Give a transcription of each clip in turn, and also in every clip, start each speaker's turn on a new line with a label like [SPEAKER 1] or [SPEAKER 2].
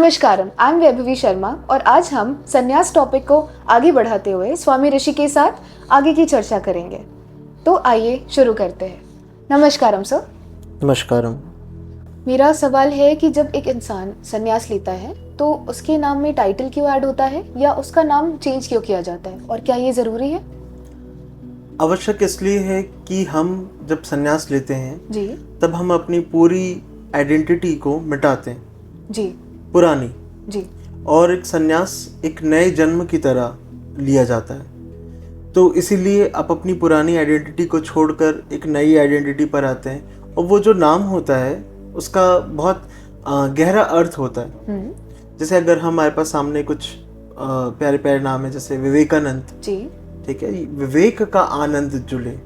[SPEAKER 1] नमस्कारम, I am Vaibhavi Sharma और आज हम संन्यास टॉपिक को आगे बढ़ाते हुए स्वामी ऋषि के साथ आगे की चर्चा करेंगे। तो आइए शुरू करते हैं। नमस्कारम सर।
[SPEAKER 2] नमस्कारम।
[SPEAKER 1] मेरा सवाल है कि जब एक इंसान संन्यास लेता है तो उसके नाम में टाइटल क्यों ऐड होता है या उसका नाम चेंज क्यों किया जाता है और क्या ये ज़रूरी है?
[SPEAKER 2] आवश्यक इसलिए है कि हम जब संन्यास लेते हैं
[SPEAKER 1] जी
[SPEAKER 2] तब हम अपनी पूरी आइडेंटिटी को मिटाते हैं,
[SPEAKER 1] जी
[SPEAKER 2] पुरानी,
[SPEAKER 1] जी
[SPEAKER 2] और एक संन्यास एक नए जन्म की तरह लिया जाता है। तो इसीलिए आप अपनी पुरानी आइडेंटिटी को छोड़कर एक नई आइडेंटिटी पर आते हैं और वो जो नाम होता है उसका बहुत गहरा अर्थ होता है। जैसे अगर हमारे पास सामने कुछ प्यारे प्यारे नाम है, जैसे विवेकानंद,
[SPEAKER 1] जी
[SPEAKER 2] ठीक है, विवेक का आनंद जुले,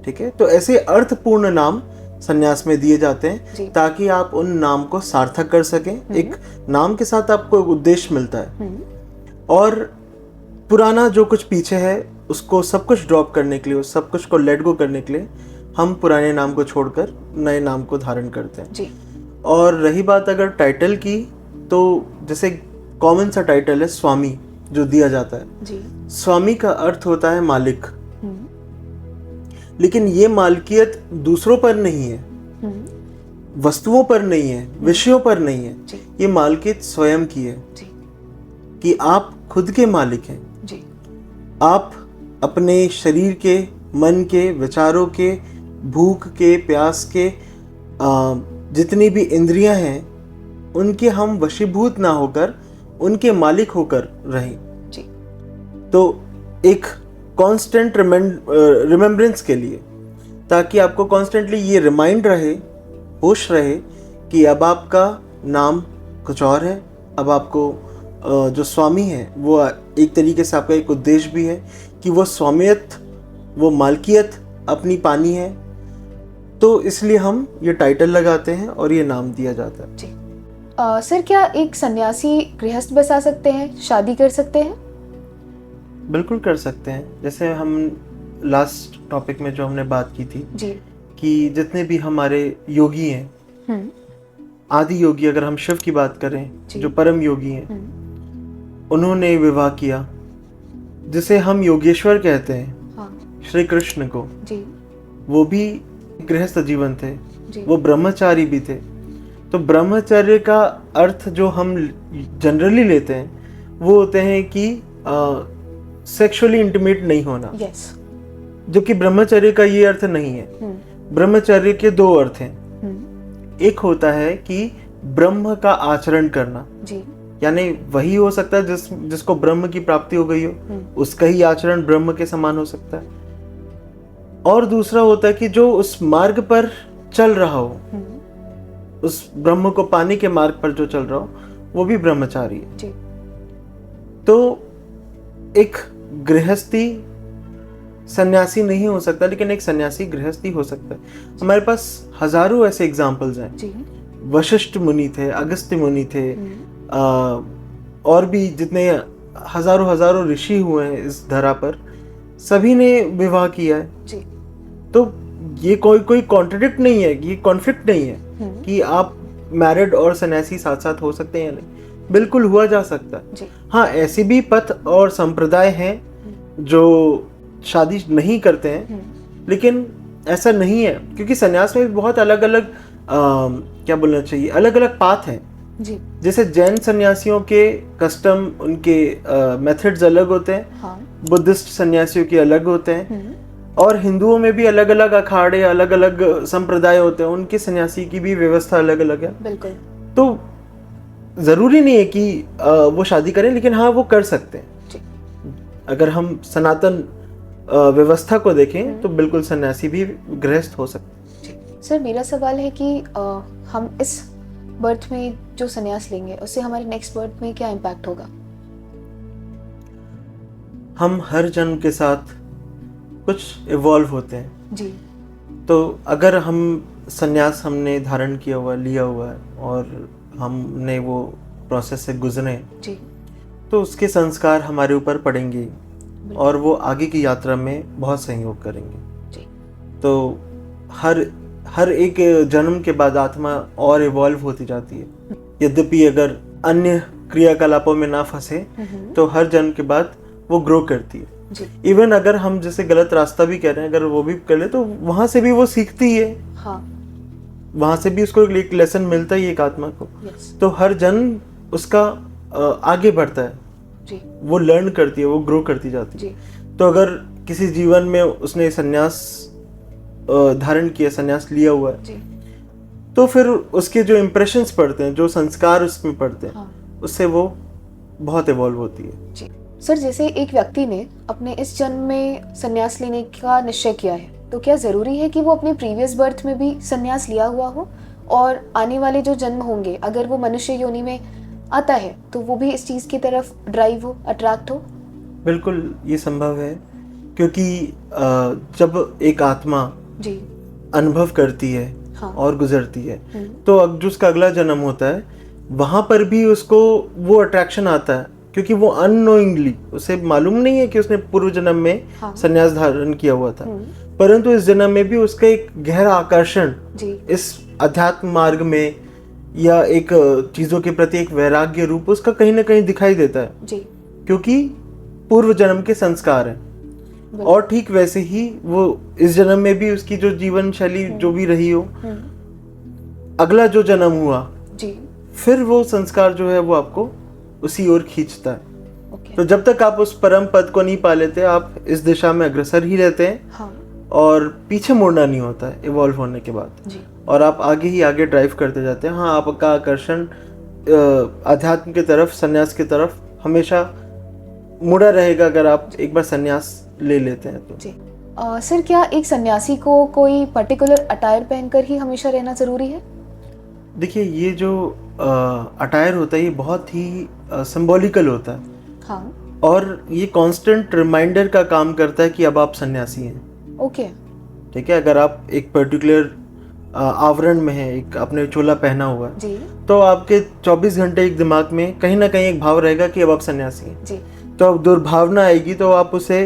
[SPEAKER 2] ठीक है। तो ऐसे अर्थपूर्ण नाम संन्यास में दिए जाते हैं ताकि आप उन नाम को सार्थक कर सकें। एक नाम के साथ आपको एक उद्देश्य मिलता है और पुराना जो कुछ पीछे है उसको सब कुछ ड्रॉप करने के लिए, उस सब कुछ को लेट गो करने के लिए हम पुराने नाम को छोड़कर नए नाम को धारण करते हैं जी। और रही बात अगर टाइटल की, तो जैसे कॉमन सा टाइटल है स्वामी जो दिया जाता है जी। स्वामी का अर्थ होता है मालिक, लेकिन ये मालिकियत दूसरों पर नहीं है, वस्तुओं पर नहीं है, विषयों पर नहीं है, ये मालिकियत स्वयं की है कि आप खुद के मालिक हैं जी। आप अपने शरीर के, मन के, विचारों के, भूख के, प्यास के, जितनी भी इंद्रियां हैं उनके हम वशीभूत ना होकर उनके मालिक होकर रहें जी। तो एक कांस्टेंट रिमेम्बरेंस के लिए, ताकि आपको कॉन्स्टेंटली ये रिमाइंड रहे, होश रहे कि अब आपका नाम कुछ और है। अब आपको जो स्वामी है वो एक तरीके से आपका एक उद्देश्य भी है कि वो स्वामियत, वो मालकियत अपनी पानी है। तो इसलिए हम ये टाइटल लगाते हैं और ये नाम दिया जाता है जी।
[SPEAKER 1] सर, क्या एक सन्यासी गृहस्थ बसा सकते हैं, शादी कर सकते हैं?
[SPEAKER 2] बिल्कुल कर सकते हैं। जैसे हम लास्ट टॉपिक में जो हमने बात की थी
[SPEAKER 1] जी
[SPEAKER 2] कि जितने भी हमारे योगी हैं, आदि योगी, अगर हम शिव की बात करें जो परम योगी हैं, उन्होंने विवाह किया, जिसे हम योगेश्वर कहते हैं, श्री कृष्ण को जी। वो भी गृहस्थ जीवन थे, वो ब्रह्मचारी भी थे। तो ब्रह्मचर्य का अर्थ जो हम जनरली लेते हैं वो होते हैं कि सेक्सुअली इंटीमेट नहीं होना, जो कि ब्रह्मचर्य का ये अर्थ नहीं है। ब्रह्मचर्य के दो अर्थ हैं। एक होता है कि ब्रह्म का आचरण करना जी। यानी वही हो सकता है जिसको ब्रह्म की प्राप्ति हो गई हो, उसका ही आचरण ब्रह्म के समान हो सकता है। और दूसरा होता है कि जो उस मार्ग पर चल रहा हो, उस ब्रह्म को पाने के मार्ग पर जो चल रहा हो, वो भी ब्रह्मचारी है जी। तो एक गृहस्थी सन्यासी नहीं हो सकता, लेकिन एक सन्यासी गृहस्थी हो सकता है। हमारे पास हजारों ऐसे एग्जाम्पल्स हैं जी। वशिष्ठ मुनि थे, अगस्त्य मुनि थे, और भी जितने हजारों ऋषि हुए हैं इस धरा पर, सभी ने विवाह किया है जी। तो ये कोई कॉन्ट्रडिक्ट नहीं है, ये कॉन्फ्लिक्ट नहीं है कि आप मैरिड और सन्यासी साथ साथ हो सकते हैं या नहीं। बिल्कुल हुआ जा सकता है। हाँ, ऐसे भी पथ और संप्रदाय हैं जो शादी नहीं करते हैं, लेकिन ऐसा नहीं है, क्योंकि सन्यास में भी बहुत अलग अलग क्या बोलना चाहिए, अलग अलग पाथ हैं जी। जैसे जैन सन्यासियों के कस्टम, उनके मेथड्स अलग होते हैं, बुद्धिस्ट सन्यासियों के अलग होते हैं, और हिंदुओं में भी अलग अलग अखाड़े, अलग अलग संप्रदाय होते हैं, उनके सन्यासी की भी व्यवस्था अलग अलग है। बिल्कुल। तो जरूरी नहीं है कि वो शादी करें, लेकिन हाँ वो कर सकते हैं जी। अगर हम सनातन व्यवस्था को देखें तो बिल्कुल सन्यासी भी गृहस्थ हो सकते हैं।
[SPEAKER 1] सर, मेरा सवाल है कि हम इस बर्थ में जो सन्यास लेंगे उससे हमारे नेक्स्ट बर्थ में क्या इम्पैक्ट होगा?
[SPEAKER 2] हम हर जन्म के साथ कुछ इवॉल्व होते हैं जी। तो अगर हम सन्यास हमने धारण किया हुआ, लिया हुआ है और हमने वो प्रोसेस से गुजरे जी, तो उसके संस्कार हमारे ऊपर पड़ेंगे और वो आगे की यात्रा में बहुत सहयोग करेंगे जी। तो हर एक जन्म के बाद आत्मा और इवॉल्व होती जाती है। यद्यपि अगर अन्य क्रियाकलापों में ना फंसे, तो हर जन्म के बाद वो ग्रो करती है। इवन अगर हम जैसे गलत रास्ता भी कह रहे हैं, अगर वो भी कर ले तो वहां से भी वो सीखती है। हाँ। वहां से भी उसको एक लेसन मिलता है एक आत्मा को। तो हर जन्म उसका आगे बढ़ता है जी। वो लर्न करती है, वो ग्रो करती जाती है। तो अगर किसी जीवन में उसने संन्यास धारण किया, संन्यास लिया हुआ है जी, तो फिर उसके जो इम्प्रेशंस पड़ते हैं, जो संस्कार उसमें पड़ते हैं, हाँ, उससे वो बहुत इवॉल्व होती है
[SPEAKER 1] जी। सर, जैसे एक व्यक्ति ने अपने इस जन्म में संन्यास लेने का निश्चय किया है, तो क्या जरूरी है कि वो अपने प्रीवियस बर्थ में भी संन्यास लिया हुआ हो, और आने वाले जो जन्म होंगे अगर वो मनुष्य योनि में आता है तो वो भी इस चीज की तरफ ड्राइव हो, अट्रैक्ट हो?
[SPEAKER 2] बिल्कुल ये संभव है, क्योंकि जब एक आत्मा जी अनुभव करती है, हाँ, और गुजरती है, तो अब जो उसका अगला जन्म होता है वहां पर भी उसको वो अट्रैक्शन आता है, क्योंकि वो अननोइंगली, उसे मालूम नहीं है कि उसने पूर्व जन्म में हाँ, संन्यास धारण किया हुआ था, परंतु इस जन्म में भी उसका एक गहरा आकर्षण इस अध्यात्म मार्ग में या एक चीजों के प्रति एक वैराग्य रूप उसका कहीं ना कहीं दिखाई देता है जी, क्योंकि पूर्व जन्म के संस्कार हैं। और ठीक वैसे ही वो इस जन्म में भी उसकी जो जीवन शैली जो भी रही हो, अगला जो जन्म हुआ जी, फिर वो संस्कार जो है वो आपको उसी ओर खींचता है। तो जब तक आप उस परम पद को नहीं पा लेते, आप इस दिशा में अग्रसर ही रहते हैं, हाँ, और पीछे मुड़ना नहीं होता है इवॉल्व होने के बाद जी, और आप आगे ही आगे ड्राइव करते जाते हैं। हाँ, आपका आकर्षण अध्यात्म की तरफ, संन्यास की तरफ हमेशा मुड़ा रहेगा अगर आप एक बार संन्यास ले लेते हैं तो जी।
[SPEAKER 1] सर, क्या एक सन्यासी को कोई पर्टिकुलर अटायर पहनकर ही हमेशा रहना जरूरी है?
[SPEAKER 2] देखिए, ये जो अटायर होता है ये बहुत ही सिंबॉलिकल होता है, हाँ, और ये कांस्टेंट रिमाइंडर का काम करता है कि अब आप सन्यासी हैं।
[SPEAKER 1] ओके,
[SPEAKER 2] ठीक है। अगर आप एक पर्टिकुलर आवरण में है, एक आपने चोला पहना हुआ है जी, तो आपके 24 घंटे एक दिमाग में कहीं ना कहीं एक भाव रहेगा कि अब आप सन्यासी हैं जी। तो अब दुर्भावना आएगी तो आप उसे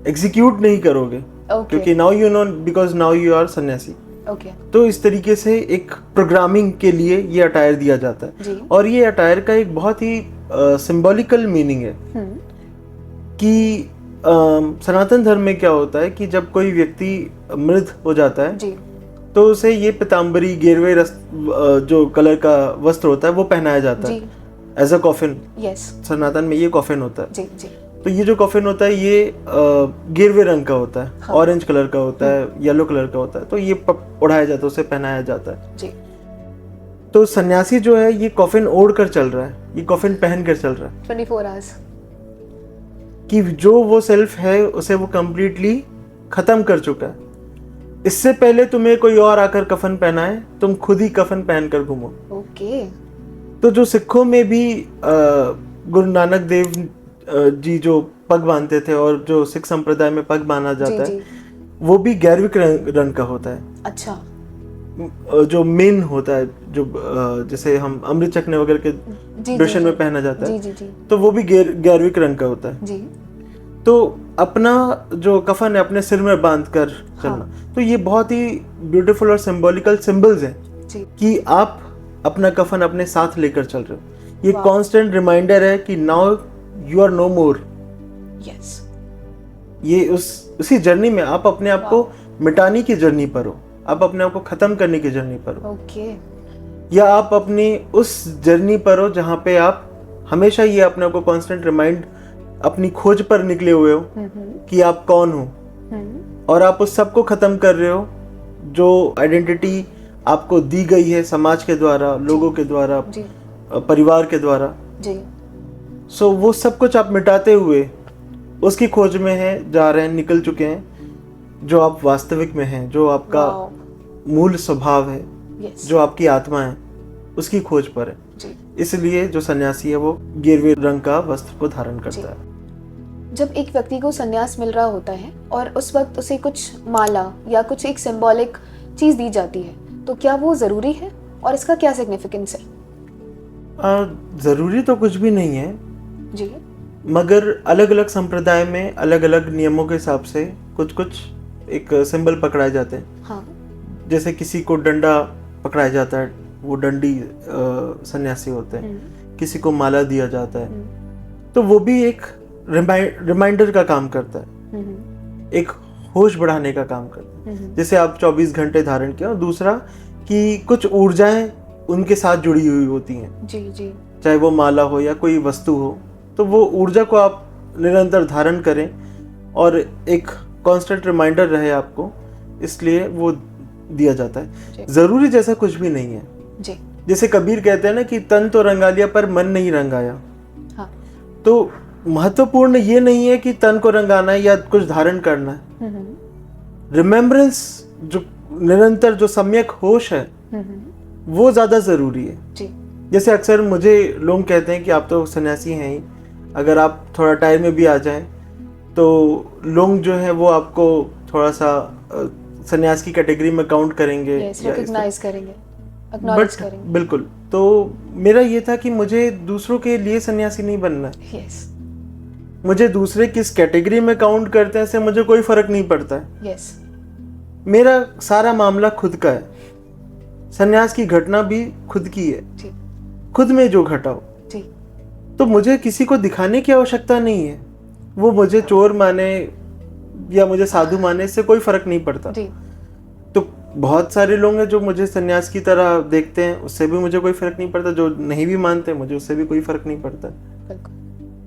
[SPEAKER 2] एग्जीक्यूट नहीं करोगे, क्योंकि now you know, because now you are sanyasi. तो इस तरीके से एक प्रोग्रामिंग के लिए ये अटायर दिया जाता है, और ये अटायर का एक बहुत ही सिंबॉलिकल मीनिंग है कि सनातन धर्म में क्या होता है कि जब कोई व्यक्ति मृत हो जाता है जी, तो उसे ये पीताम्बरी, गेरवे जो कलर का वस्त्र होता है वो पहनाया जाता है एज अ कॉफिन। सनातन में ये कॉफिन होता है जी, जी। तो ये जो कॉफिन होता है ये गेरवे रंग का होता है, हाँ, ऑरेंज कलर का होता है, येलो कलर का होता है, तो ये ओढ़ाया जाता है, उसे पहनाया जाता है जी। तो सन्यासी जो है ये कॉफिन ओढ़ कर चल रहा है, ये कॉफिन पहन कर चल रहा है
[SPEAKER 1] 24 आवर्स,
[SPEAKER 2] कि जो वो सेल्फ है उसे वो कंप्लीटली खत्म कर चुका है। इससे पहले तुम्हें कोई और आकर कफन पहनाए, तुम खुद ही कफन पहनकर घूमो।
[SPEAKER 1] ओके।
[SPEAKER 2] तो जो सिखों में भी गुरु नानक देव जी जो पग बांधते थे, और जो सिख संप्रदाय में पग बांधा जाता है वो भी गैरविक रंग का होता है।
[SPEAKER 1] अच्छा।
[SPEAKER 2] जो मेन होता है, जो जैसे हम अमृत चखने वगैरह के दर्शन में पहना जाता है, जी, जी, जी। तो वो भी गैरविक रंग का होता है जी। तो अपना जो कफन है अपने सिर में बांध कर चलना, हाँ। तो ये बहुत ही ब्यूटीफुल और सिंबॉलिकल सिंबल्स हैं कि आप अपना कफन अपने साथ लेकर चल रहे हो। ये कांस्टेंट रिमाइंडर है कि now you are no more.
[SPEAKER 1] Yes.
[SPEAKER 2] ये उसी जर्नी में आप अपने आप को मिटाने की जर्नी पर हो, आप अपने आप को खत्म करने की जर्नी पर हो,
[SPEAKER 1] ओके।
[SPEAKER 2] या आप अपनी उस जर्नी पर हो जहाँ पे आप हमेशा ये अपने आप को कांस्टेंट रिमाइंड, अपनी खोज पर निकले हुए हो कि आप कौन हो, और आप उस सब को खत्म कर रहे हो जो आइडेंटिटी आपको दी गई है समाज के द्वारा, लोगों के द्वारा, परिवार के द्वारा जी। सो वो सब कुछ आप मिटाते हुए उसकी खोज में है, जा रहे हैं, निकल चुके हैं, जो आप वास्तविक में हैं, जो आपका मूल स्वभाव है, जो आपकी आत्मा है, उसकी खोज पर है जी। इसलिए जो सन्यासी है वो गेरवे रंग का वस्त्र को धारण करता है।
[SPEAKER 1] जब एक व्यक्ति को सन्यास मिल रहा होता है और उस वक्त उसे कुछ माला या कुछ एक सिंबॉलिक चीज दी जाती है, तो क्या वो जरूरी है और इसका क्या सिग्निफिकेंस है?
[SPEAKER 2] जरूरी तो कुछ भी नहीं है
[SPEAKER 1] जी,
[SPEAKER 2] मगर अलग अलग संप्रदाय में अलग अलग नियमों के हिसाब से कुछ कुछ एक सिंबल पकड़ाए जाते हैं। हाँ। जैसे किसी को डंडा पकड़ाया जाता है, वो डंडी सन्यासी होते हैं। किसी को माला दिया जाता है, तो वो भी एक रिमाइंडर का काम करता है, एक होश बढ़ाने का काम करता है। जैसे आप 24 घंटे धारण किया, और दूसरा कि कुछ ऊर्जाएं उनके साथ जुड़ी हुई होती हैं,
[SPEAKER 1] जी जी,
[SPEAKER 2] चाहे वो माला हो या कोई वस्तु हो, तो वो ऊर्जा को आप निरंतर धारण करें और एक कांस्टेंट रिमाइंडर रहे आपको, इसलिए वो दिया जाता है। जरूरी जैसा कुछ भी नहीं है
[SPEAKER 1] जी।
[SPEAKER 2] जैसे कबीर कहते हैं ना कि तन तो रंगा लिया पर मन नहीं रंगाया।
[SPEAKER 1] हाँ।
[SPEAKER 2] तो महत्वपूर्ण ये नहीं है कि तन को रंगाना है या कुछ धारण करना है, रिमेम्बरेंस जो निरंतर जो सम्यक होश है वो ज्यादा जरूरी है
[SPEAKER 1] जी।
[SPEAKER 2] जैसे अक्सर मुझे लोग कहते हैं कि आप तो सन्यासी हैं ही, अगर आप थोड़ा टाइम में भी आ जाएं तो लोग जो है वो आपको थोड़ा सा सन्यास की कैटेगरी में काउंट करेंगे,
[SPEAKER 1] रिकॉग्नाइज करेंगे, एक्नॉलेज करेंगे।
[SPEAKER 2] बिल्कुल। तो मेरा ये था कि मुझे दूसरों के लिए सन्यासी नहीं बनना है।
[SPEAKER 1] yes.
[SPEAKER 2] मुझे दूसरे किस कैटेगरी में काउंट करते हैं इससे मुझे कोई फर्क नहीं पड़ता है।
[SPEAKER 1] yes.
[SPEAKER 2] मेरा सारा मामला खुद का है, सन्यास की घटना भी खुद की है
[SPEAKER 1] जी।
[SPEAKER 2] खुद में जो घटा हो
[SPEAKER 1] जी।
[SPEAKER 2] तो मुझे किसी को दिखाने की आवश्यकता नहीं है। वो मुझे चोर माने या मुझे साधु माने, इससे कोई फर्क नहीं पड़ता
[SPEAKER 1] जी।
[SPEAKER 2] तो बहुत सारे लोग हैं जो मुझे सन्यास की तरह देखते हैं, उससे भी मुझे कोई फर्क नहीं पड़ता। जो नहीं भी मानते मुझे उससे भी कोई फर्क नहीं पड़ता।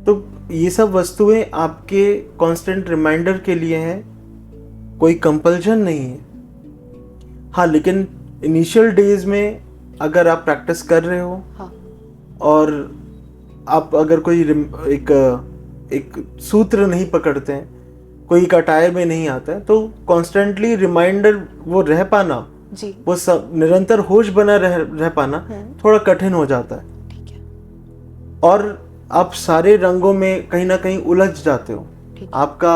[SPEAKER 2] तो ये सब वस्तुएं आपके कांस्टेंट रिमाइंडर के लिए हैं, कोई कंपल्शन नहीं है। हाँ, लेकिन इनिशियल डेज में अगर आप प्रैक्टिस कर रहे हो, हाँ, और आप अगर कोई एक सूत्र नहीं पकड़ते हैं, कोई कटाए में नहीं आता है, तो कॉन्स्टेंटली रिमाइंडर वो रह पाना जी, वो सब निरंतर होश बना रह पाना थोड़ा कठिन हो जाता है। ठीक है। और आप सारे रंगों में कहीं ना कहीं उलझ जाते हो, आपका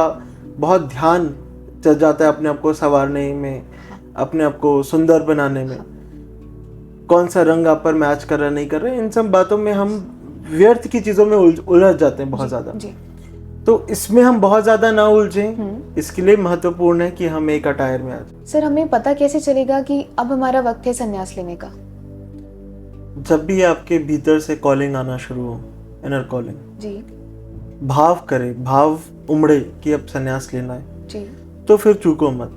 [SPEAKER 2] बहुत ध्यान चल जाता है अपने आप को संवारने में, अपने आप को सुंदर बनाने में। कौन सा रंग आप पर मैच कर रहा नहीं कर रहा, इन सब बातों में हम व्यर्थ की चीजों में उलझ जाते हैं बहुत ज्यादा। तो इसमें हम बहुत ज्यादा ना उलझें, इसके लिए महत्वपूर्ण है कि हम एक अटायर में आ जाए।
[SPEAKER 1] सर, हमें पता कैसे चलेगा कि अब हमारा वक्त है संन्यास लेने का?
[SPEAKER 2] जब भी आपके भीतर से कॉलिंग आना शुरू हो, इनर कॉलिंग जी, भाव करे, भाव उमड़े कि अब संन्यास लेना है जी, तो फिर चूको मत,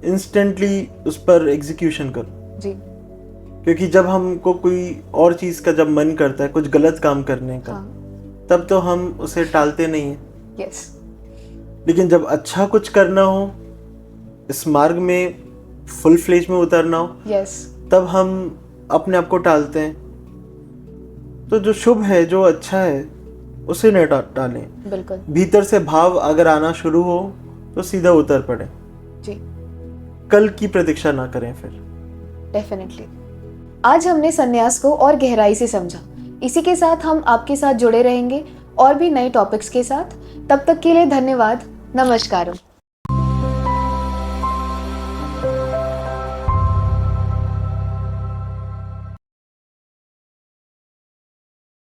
[SPEAKER 2] इंस्टेंटली उस पर एग्जीक्यूशन करो जी। क्योंकि जब हमको कोई और चीज का जब मन करता है, कुछ गलत काम करने का, तब तो हम उसे टालते नहीं हैं।
[SPEAKER 1] yes.
[SPEAKER 2] लेकिन जब अच्छा कुछ करना हो, इस मार्ग में फुल फ्लेज में उतरना हो, yes. तब हम अपने आप को टालते हैं। तो जो शुभ है, जो अच्छा है, उसे न टालें।
[SPEAKER 1] बिल्कुल।
[SPEAKER 2] भीतर से भाव अगर आना शुरू हो तो सीधा उतर पड़े जी, कल की प्रतीक्षा ना करें फिर।
[SPEAKER 1] डेफिनेटली। आज हमने संन्यास को और गहराई से समझा। इसी के साथ हम आपके साथ जुड़े रहेंगे और भी नए टॉपिक्स के साथ। तब तक के लिए धन्यवाद। नमस्कार।